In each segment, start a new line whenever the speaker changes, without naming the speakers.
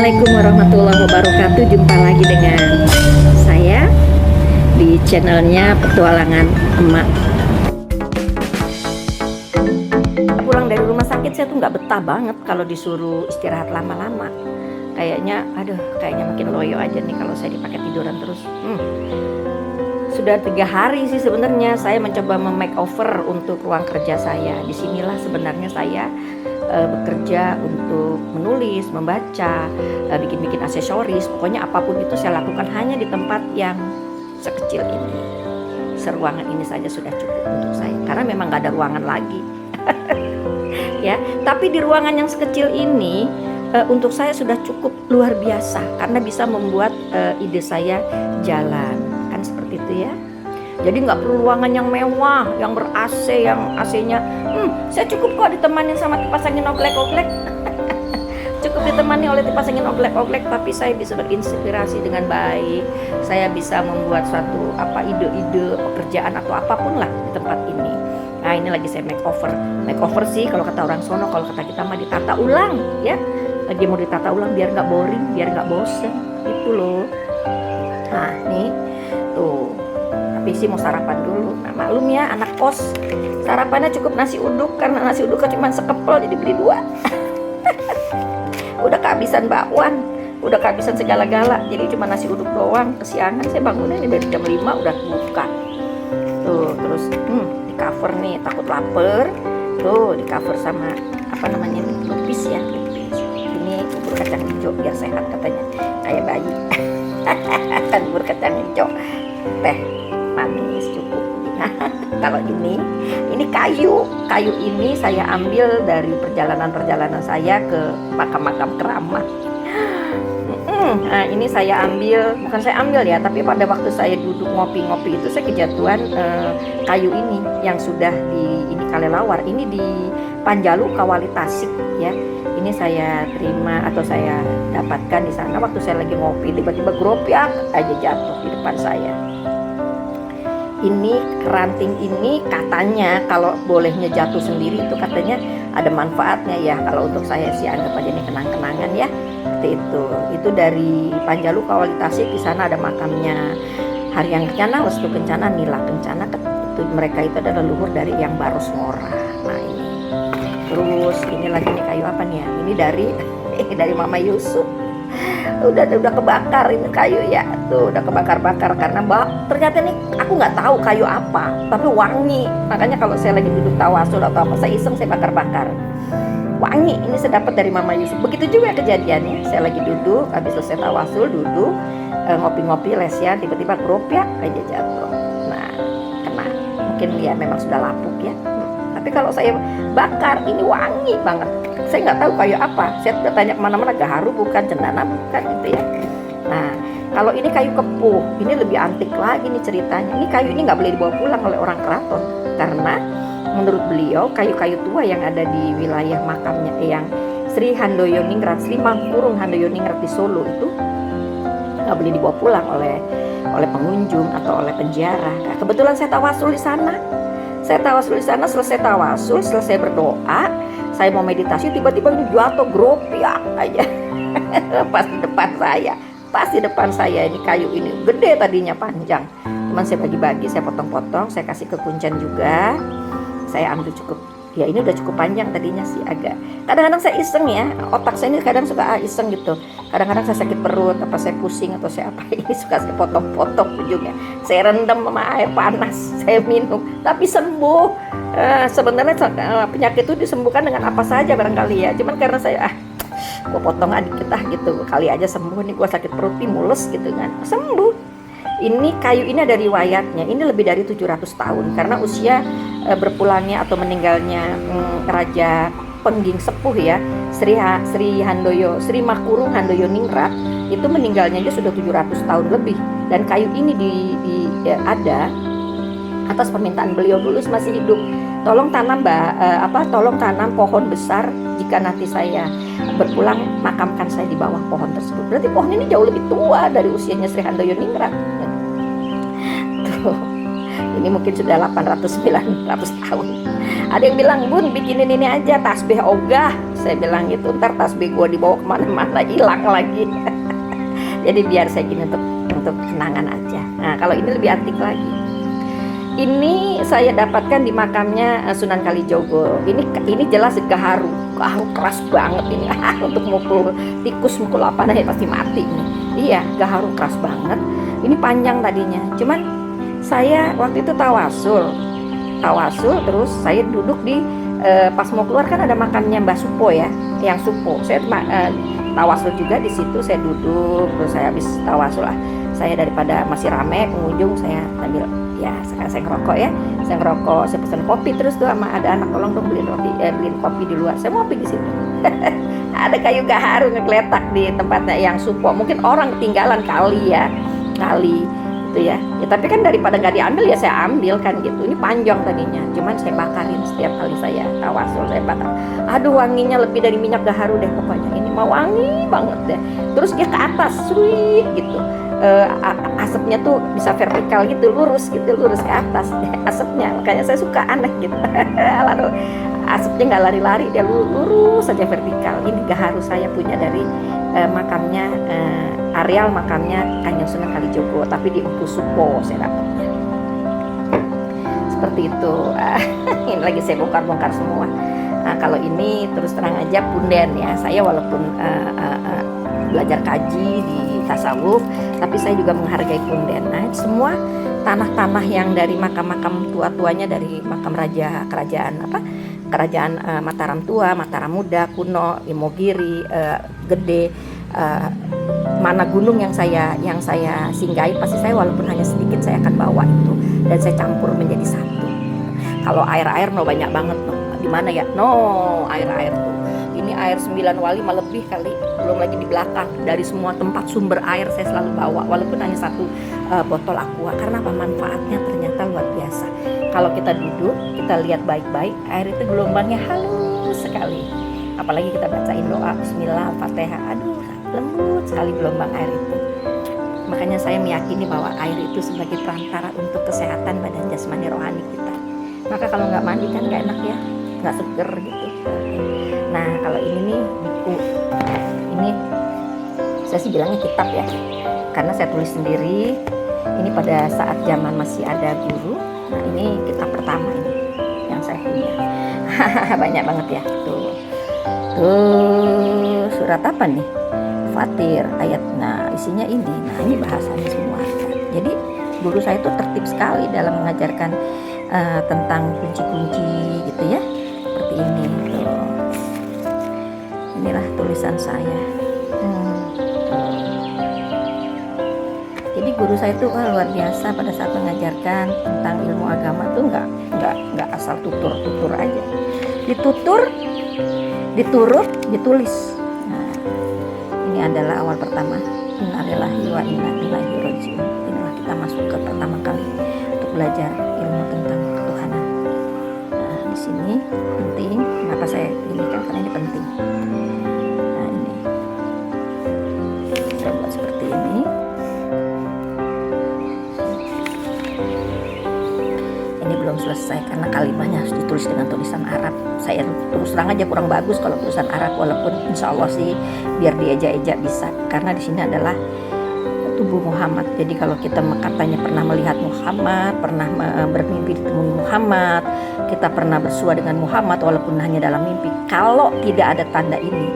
Assalamualaikum warahmatullahi wabarakatuh. Jumpa lagi dengan saya di channelnya Petualangan Emak. Pulang dari rumah sakit saya tuh nggak betah banget kalau disuruh istirahat lama-lama. Kayaknya makin loyo aja nih kalau saya dipakai tiduran terus. Sudah 3 hari sih sebenarnya saya mencoba makeover untuk ruang kerja saya. Disinilah sebenarnya saya bekerja untuk menulis, membaca, bikin-bikin aksesoris. Pokoknya apapun itu saya lakukan hanya di tempat yang sekecil ini. Seruangan ini saja sudah cukup untuk saya karena memang nggak ada ruangan lagi. Ya, tapi di ruangan yang sekecil ini untuk saya sudah cukup luar biasa karena bisa membuat ide saya jalan, kan seperti itu ya. Jadi nggak perlu ruangan yang mewah, yang ber-AC, yang AC-nya saya cukup kok ditemani sama kipas angin oglek-oglek. Cukup ditemani oleh kipas angin oglek-oglek, tapi saya bisa berinspirasi dengan baik. Saya bisa membuat suatu ide-ide pekerjaan atau apapun lah di tempat ini. Nah, ini lagi saya makeover. Makeover sih kalau kata orang sono, kalau kata kita mah ditata ulang ya. Lagi mau ditata ulang biar nggak boring, biar nggak bosen, itu loh. Nah, nih tuh. Tapi sih mau sarapan dulu. Nah, maklum ya anak kos, sarapannya cukup nasi uduk karena nasi uduknya cuma sekepel jadi beli 2. Udah kehabisan bakwan, udah kehabisan segala-gala, jadi cuma nasi uduk doang. Kesiangan saya bangunnya ini dari jam 5 udah buka. Tuh, terus di cover nih takut lapar. Tuh, di cover sama ini lupis ya, lupis. Ini bubur kacang hijau biar sehat katanya, kayak bayi. Kan bubur kacang hijau, teh manis cukup. Kalau ini kayu ini saya ambil dari perjalanan saya ke makam-makam keramat. Nah, ini saya ambil, bukan saya ambil ya, tapi pada waktu saya duduk ngopi-ngopi itu saya kejatuhan kayu ini yang sudah ini kalelawar. Ini di Panjalu Kawali Tasik ya. Ini saya terima atau saya dapatkan di sana waktu saya lagi ngopi, tiba-tiba gropiak aja jatuh di depan saya. Ini keranting ini katanya kalau bolehnya jatuh sendiri itu katanya ada manfaatnya ya. Kalau untuk saya sih anggap aja ini kenang-kenangan ya. Seperti itu. Itu dari Panjalu Kawali Tasik, di sana ada makamnya Haryang Kencana, Lestu Kencana, Nila Kencana. Itu mereka itu adalah leluhur dari yang Baros Ngora. Nah, ini. Terus ini lagi nih kayu apa nih ya? Ini dari Mama Yusuf. Udah kebakar ini kayu ya, tuh udah kebakar-bakar karena ternyata nih aku nggak tahu kayu apa tapi wangi. Makanya kalau saya lagi duduk tawasul atau apa saya iseng saya bakar-bakar wangi. Ini saya dapat dari Mama Yusuf. Begitu juga kejadiannya, saya lagi duduk habis selesai tawasul, duduk ngopi-ngopi lesian, tiba-tiba gropiak aja jatuh. Nah, kena, mungkin ya memang sudah lapuk ya. Tapi kalau saya bakar ini wangi banget. Saya nggak tahu kayu apa. Saya udah tanya kemana-mana, gaharu bukan, cendana bukan gitu ya. Nah, kalau ini kayu kepuh, ini lebih antik lagi nih ceritanya. Ini kayu ini nggak boleh dibawa pulang oleh orang keraton karena menurut beliau kayu-kayu tua yang ada di wilayah makamnya yang Sri Handoyoningrat, Sri Mangkurung Handoyoningrat di Solo itu nggak boleh dibawa pulang oleh pengunjung atau oleh penjara. Nah, kebetulan saya tawasul di sana. Selesai tawasul, selesai berdoa, saya mau meditasi, tiba-tiba ini jatuh gropiak aja. Pas di depan saya ini kayu ini gede tadinya panjang. Cuman saya bagi-bagi, saya potong-potong, saya kasih ke kuncen juga. Saya ambil cukup. Ya ini udah cukup panjang tadinya sih agak. Kadang-kadang saya iseng ya, otak saya ini kadang suka iseng gitu. Kadang-kadang saya sakit perut, saya pusing atau saya ini suka saya potong-potong ujungnya. Saya rendam sama air panas, saya minum, tapi sembuh. Sebenarnya penyakit itu disembuhkan dengan apa saja barangkali ya. Cuman karena saya gue potong dikit gitu, kali aja sembuh nih, gue sakit perut nih mules gitu kan, sembuh. Ini kayu ini ada riwayatnya, ini lebih dari 700 tahun karena usia berpulangnya atau meninggalnya Raja Pengging Sepuh ya, Sri Makurung Handoyoningrat itu meninggalnya aja sudah 700 tahun lebih. Dan kayu ini ada atas permintaan beliau dulu masih hidup. Tolong tanam pohon besar jika nanti saya berpulang, makamkan saya di bawah pohon tersebut. Berarti pohon ini jauh lebih tua dari usianya Sri Handoyoningrat. Tuh, ini mungkin sudah 800-900 tahun. Ada yang bilang, Bun bikinin ini aja tasbih ogah Saya bilang gitu, ntar tasbih gue dibawa kemana-mana hilang lagi. Jadi biar saya gini untuk kenangan aja. Nah kalau ini lebih antik lagi. Ini saya dapatkan di makamnya Sunan Kalijogo. Ini jelas gaharu keras banget ini. Untuk mukul tikus, mukul apa nih pasti mati ini. Iya, gaharu keras banget. Ini panjang tadinya. Cuman saya waktu itu tawasul terus saya duduk di pas mau keluar kan ada makamnya Mbah Supo ya, yang Supo. Saya tawasul juga di situ, saya duduk terus saya habis tawasul lah. Saya daripada masih rame pengunjung, saya sambil ya saya ngerokok ya, saya pesan kopi terus tuh sama ada anak, tolong dong beliin kopi di luar. Saya mau kopi di situ. Ada kayu gaharu ngegeletak di tempatnya yang Supo. Mungkin orang ketinggalan kali itu ya. Tapi kan daripada nggak diambil ya saya ambil kan gitu. Ini panjang tadinya, cuman saya bakarin setiap kali saya tawasul, saya bakar. Aduh, wanginya lebih dari minyak gaharu deh pokoknya. Ini mah wangi banget deh. Terus dia ke atas, sweet gitu. Asapnya tuh bisa vertikal gitu, lurus ke atas asapnya, makanya saya suka aneh gitu. Lalu asapnya nggak lari-lari, dia lurus saja vertikal. Ini gaharu saya punya dari makamnya areal makamnya Kanjeng Sunan Kalijogo, tapi di Empu Supo saya dapatnya seperti itu. Ini lagi saya bongkar semua. Nah, kalau ini terus terang aja punden ya, saya walaupun belajar kaji di tasawuf, tapi saya juga menghargai punden. Nah, semua tanah-tanah yang dari makam-makam tua-tuanya, dari makam kerajaan Mataram tua, Mataram muda, kuno, Imogiri, Gede, mana gunung yang saya singgahi, pasti saya walaupun hanya sedikit saya akan bawa itu dan saya campur menjadi satu. Kalau air no banyak banget no. Di mana ya? No, air tuh. Ini air 9 wali malah lebih kali, belum lagi di belakang. Dari semua tempat sumber air saya selalu bawa, walaupun hanya satu botol aqua. Karena apa? Manfaatnya ternyata luar biasa. Kalau kita duduk, kita lihat baik-baik, air itu gelombangnya halus sekali. Apalagi kita bacain doa Bismillah, Al-Fatihah, aduh lembut sekali gelombang air itu. Makanya saya meyakini bahwa air itu sebagai perantara untuk kesehatan badan jasmani rohani kita. Maka kalau nggak mandi kan nggak enak ya, nggak seger gitu. Nah kalau ini nih buku, ini saya sih bilangnya kitab ya, karena saya tulis sendiri. Ini pada saat zaman masih ada guru. Nah ini kitab pertama ini yang saya punya. Banyak banget ya. Tuh surat apa nih? Fatir ayat. Nah isinya ini. Nah ini bahasanya semua. Jadi guru saya itu tertib sekali dalam mengajarkan tentang kunci-kunci gitu ya, seperti ini tuh. Inilah tulisan saya. Jadi guru saya itu luar biasa pada saat mengajarkan tentang ilmu agama tuh nggak asal tutur aja, diturut, ditulis. Nah, ini adalah awal pertama. Innalillahi wa inna ilaihi raji'un. Inilah kita masuk ke pertama kali untuk belajar ilmu tentang ketuhanan. Nah, di sini penting. Kenapa saya ini kan? Karena ini penting. Nah, ini saya buat seperti ini. Ini belum selesai karena kalimatnya harus ditulis dengan tulisan Arab. Saya terus terang aja kurang bagus kalau tulisan Arab, walaupun insya Allah sih biar dieja-eja bisa. Karena di sini adalah tubuh Muhammad. Jadi kalau kita katanya pernah melihat Muhammad, pernah bermimpi ditemui Muhammad, kita pernah bersua dengan Muhammad walaupun hanya dalam mimpi. Kalau tidak ada tanda ini,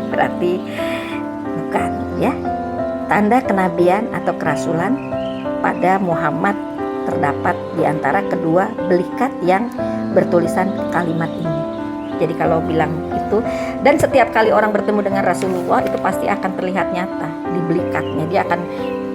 berarti bukan ya. Tanda kenabian atau kerasulan pada Muhammad terdapat di antara kedua belikat yang bertulisan kalimat ini. Jadi kalau bilang itu, dan setiap kali orang bertemu dengan Rasulullah itu pasti akan terlihat nyata di belikatnya.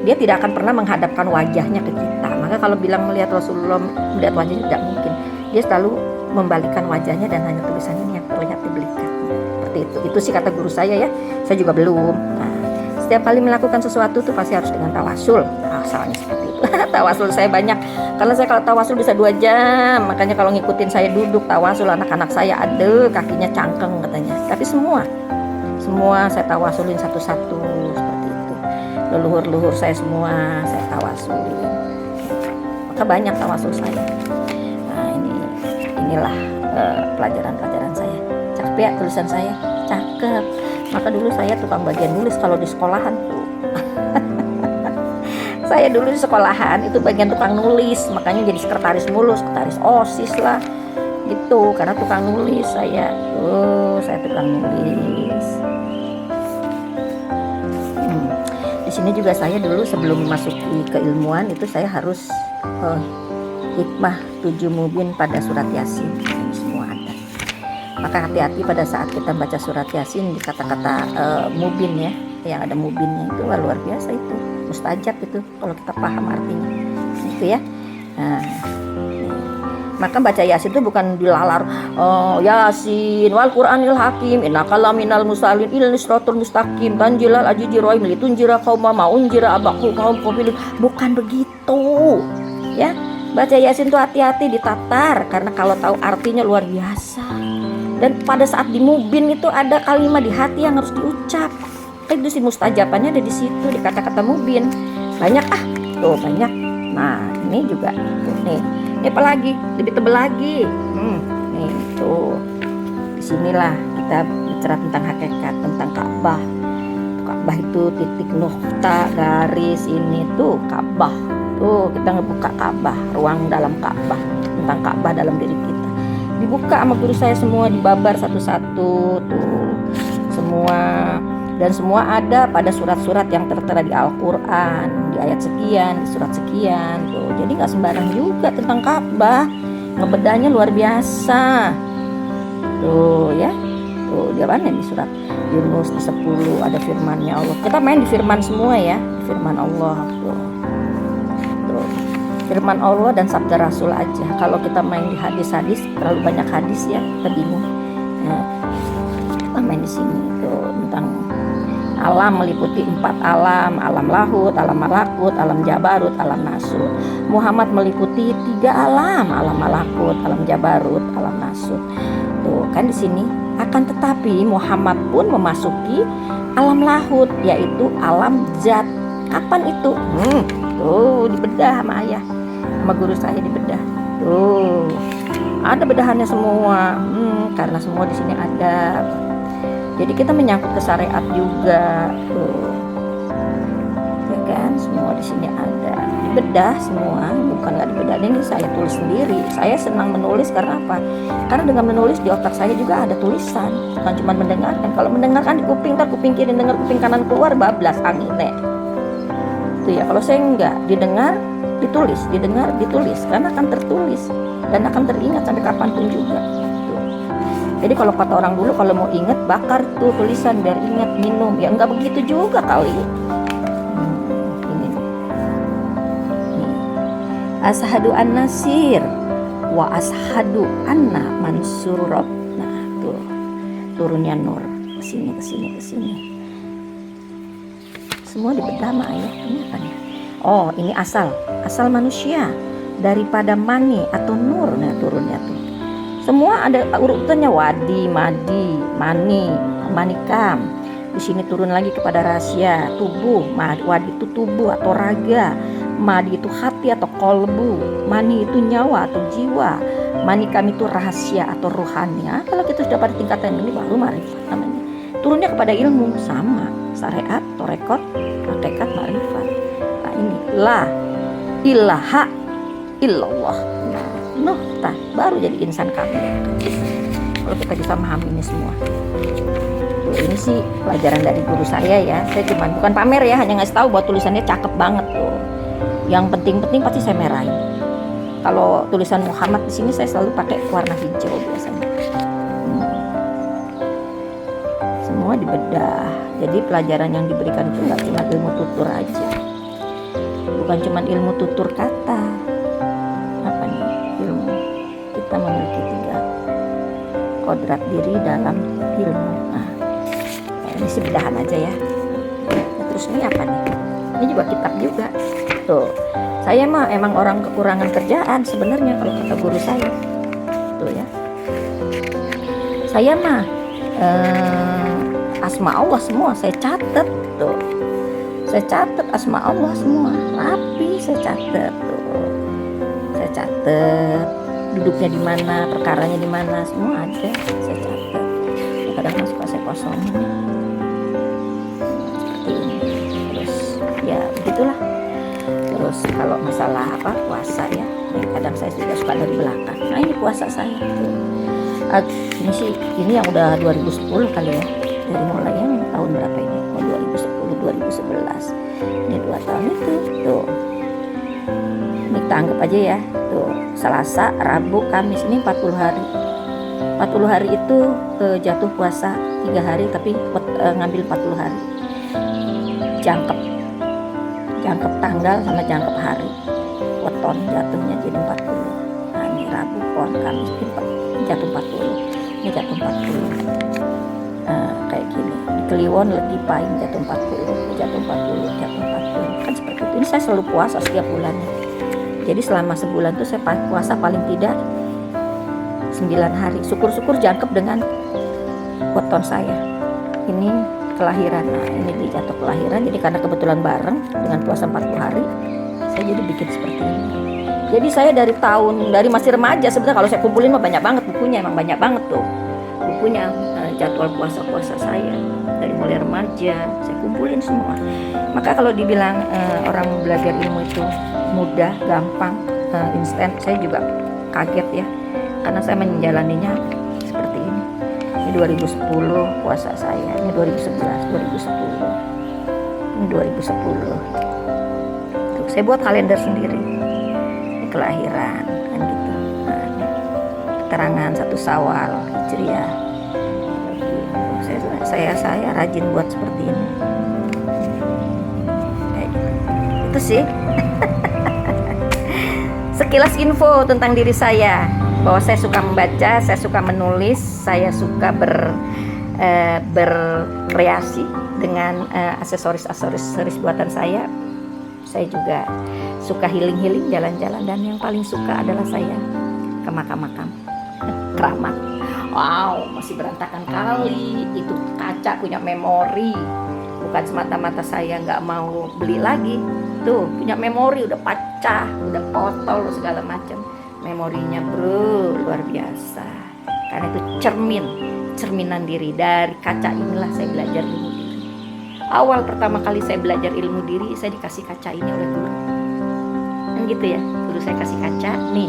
Dia tidak akan pernah menghadapkan wajahnya ke kita. Maka kalau bilang melihat Rasulullah, melihat wajahnya tidak mungkin. Dia selalu membalikkan wajahnya dan hanya tulisan ini yang terlihat di belikatnya. Seperti itu. Itu sih kata guru saya ya. Saya juga belum. Nah, setiap kali melakukan sesuatu itu pasti harus dengan tawasul. Asalnya seperti itu. Tawasul saya banyak. Karena saya kalau tawasul bisa 2 jam. Makanya kalau ngikutin saya duduk tawasul, anak-anak saya ada kakinya cangkeng katanya. Tapi semua saya tawasulin satu-satu seperti itu. Leluhur-leluhur saya semua saya tawasulin. Maka banyak tawasul saya. Nah inilah pelajaran-pelajaran ya tulisan saya, cakep. Maka dulu saya tukang bagian nulis kalau di sekolahan tuh. Saya dulu di sekolahan itu bagian tukang nulis, makanya jadi sekretaris mulu, sekretaris OSIS lah gitu, karena tukang nulis saya. Saya tukang nulis. Di sini juga saya dulu sebelum memasuki keilmuan itu saya harus hikmah 7 mubin pada surat Yasin. Ini semua ada. Maka hati-hati pada saat kita baca surat Yasin di kata-kata mubin ya, yang ada mubinnya itu luar biasa itu, mustajab itu kalau kita paham artinya. Gitu ya. Nah, maka baca Yasin itu bukan dilalar, Yasin wal Qur'anil Hakim innaka laminal mursalin ilal siratal mustaqim tanjilal azizi rohim litunjira qauma maunjira abaku kaum qabil. Bukan begitu ya. Baca Yasin tuh hati-hati ditatar, karena kalau tahu artinya luar biasa. Dan pada saat di mubin itu ada kalimat di hati yang harus diucap. Itu si mustajabannya ada di situ, di kata-kata mubin. Banyak tuh banyak. Nah ini juga tuh, nih apa lagi, lebih tebal lagi. Nih tuh, disinilah kita bicara tentang hakikat, tentang Ka'bah. Ka'bah itu titik nukta garis ini tuh Ka'bah. Tuh kita ngebuka Ka'bah, ruang dalam Ka'bah, tentang Ka'bah dalam diri kita. Dibuka sama guru saya semua, dibabar satu-satu tuh semua. Dan semua ada pada surat-surat yang tertera di Al-Quran, di ayat sekian, di surat sekian tuh. Jadi gak sembarang juga tentang Ka'bah, ngebedahnya luar biasa tuh ya. Tuh di mana di surat Yunus di 10 ada firmannya Allah. Kita main di firman semua ya, firman Allah tuh. Firman Allah dan sabda Rasul aja. Kalau kita main di hadis-hadis, terlalu banyak hadis ya, kita bingung. Nah, kita main di sini tuh tentang alam, meliputi 4 alam, alam lahut, alam malakut, alam jabarut, alam nasut. Muhammad meliputi 3 alam, alam malakut, alam jabarut, alam nasut. Tuh kan di sini. Akan tetapi Muhammad pun memasuki alam lahut, yaitu alam zat. Kapan itu? Tuh dibedah sama ayah, sama guru saya dibedah. Tuh ada bedahannya semua. Karena semua di sini ada. Jadi kita menyangkut ke syariat juga, tuh, ya kan? Semua di sini ada, dibedah semua, bukan nggak dibedah. Ini saya tulis sendiri. Saya senang menulis karena apa? Karena dengan menulis di otak saya juga ada tulisan, bukan cuma mendengarkan. Kalau mendengarkan di kuping, ntar kuping kiri dengar, kuping kanan keluar, bablas anginnya. Itu ya. Kalau saya enggak, didengar, ditulis, didengar, ditulis, karena akan tertulis dan akan teringat sampai kapanpun juga. Jadi kalau kata orang dulu, kalau mau ingat bakar tuh tulisan biar ingat, minum. Ya enggak begitu juga kali. Ini nih. Ashadu an nasir wa ashadu anna mansurot. Nah tuh turunnya nur ke sini. Semua dibedah sama ayah. Ini apa nih? Oh ini asal manusia daripada mani atau nur. Nah turunnya tuh. Semua ada urutannya, wadi, madi, mani, manikam. Di sini turun lagi kepada rahasia tubuh. Wadi itu tubuh atau raga, madi itu hati atau kolbu, mani itu nyawa atau jiwa, manikam itu rahasia atau ruhani. Kalau kita sudah pada tingkatan ini baru marifat namanya. Turunnya kepada ilmu sama, syariat, torekot, hakikat, marifat. Nah ini la ilaha illallah. Nuhtah baru jadi insan kamil. Kalau kita bisa memahami ini semua. Tuh, ini sih pelajaran dari guru saya ya. Saya cuman bukan pamer ya, hanya ngasih tahu bahwa tulisannya cakep banget tuh. Yang penting-penting pasti saya merahin. Kalau tulisan Muhammad di sini saya selalu pakai warna hijau biasanya. Semua dibedah. Jadi pelajaran yang diberikan itu nggak cuma ilmu tutur aja. Bukan cuma ilmu tutur kata. Kita memiliki 3 kodrat diri dalam ilmu. Nah, ini sih bedahan aja ya. Terus ini apa nih? Ini juga kitab juga. Tuh, saya mah emang orang kekurangan kerjaan sebenarnya kalau kata guru saya. Tuh ya. Saya mah asma Allah semua saya catat tuh. Saya catat asma Allah semua, rapi saya catat tuh. Saya catat duduknya di mana, perkaranya di mana, semua ada saya catat. kadang suka saya kosongin seperti ini. Terus ya begitulah. Terus kalau masalah puasa ya, kadang saya juga suka dari belakang. Nah ini puasa saya tuh. Ini sih, ini yang udah 2010 kali ya, dari mulai yang tahun berapa ini, 2010 2011, ini 2 tahun itu tuh. Ini kita anggap aja ya tuh, Selasa, Rabu, Kamis, ini 40 hari. 40 hari itu jatuh puasa 3 hari, tapi ngambil 40 hari, jangkep tanggal sama jangkep hari, weton jatuhnya jadi 40. Nah ini Rabu, Pon, Kamis, jatuh 40, ini jatuh 40. Kayak gini, di Kliwon Legi Pahing jatuh 40, jatuh 40, jatuh 40, kan seperti itu. Ini saya selalu puasa setiap bulannya. Jadi selama sebulan tuh saya puasa paling tidak 9 hari. Syukur-syukur jangkep dengan weton saya. Ini kelahiran, nah ini dia jatuh kelahiran. Jadi karena kebetulan bareng dengan puasa 40 hari, saya jadi bikin seperti ini. Jadi saya dari masih remaja sebenarnya, kalau saya kumpulin mah banyak banget bukunya, emang banyak banget tuh bukunya, jadwal puasa saya dari mulai remaja saya kumpulin semua. Maka kalau dibilang orang belajar ilmu itu mudah, gampang, instan, saya juga kaget ya, karena saya menjalaninya seperti ini. Ini 2010 puasa saya, ini 2011, 2010, ini 2010. Tuh, saya buat kalender sendiri. Ini kelahiran kan gitu. Nah, ini keterangan 1 Syawal Hijriah. Saya rajin buat seperti ini. Kayak gitu. Itu sih. Sekilas info tentang diri saya, bahwa saya suka membaca, saya suka menulis, saya suka berkreasi dengan aksesoris buatan saya. Saya juga suka healing, jalan-jalan, dan yang paling suka adalah saya ke makam-makam keramat. Wow, masih berantakan kali. Itu kaca punya memori. Bukan semata-mata saya nggak mau beli lagi. Tuh, punya memori, udah pecah, udah kotor, segala macam. Memorinya bro, luar biasa. Karena itu cerminan diri. Dari kaca inilah saya belajar ilmu diri. Awal pertama kali saya belajar ilmu diri, saya dikasih kaca ini oleh guru. Kan gitu ya, guru saya kasih kaca, nih,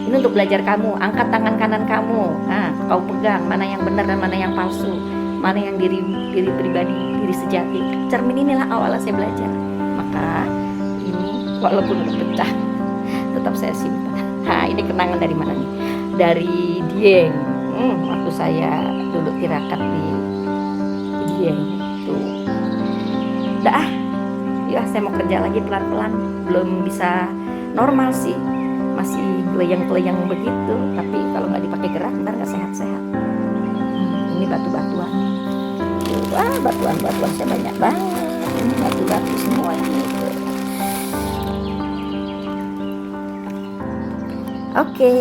ini untuk belajar kamu, angkat tangan kanan kamu, nah kau pegang mana yang benar dan mana yang palsu, mana yang diri pribadi, diri sejati. Cermin inilah awalnya saya belajar. Maka ini walaupun udah pecah, tetap saya simpan. Nah ini kenangan dari mana nih? Dari Dieng. Waktu saya dulu tirakat di Dieng tuh. Udah ya saya mau kerja lagi pelan-pelan, belum bisa normal sih, masih keleyang-keleyang begitu. Tapi kalau nggak dipakai gerak ntar nggak sehat-sehat. Ini batu-batuan, wah batuan saya banyak banget. Ini batu-batu semua ini. Oke.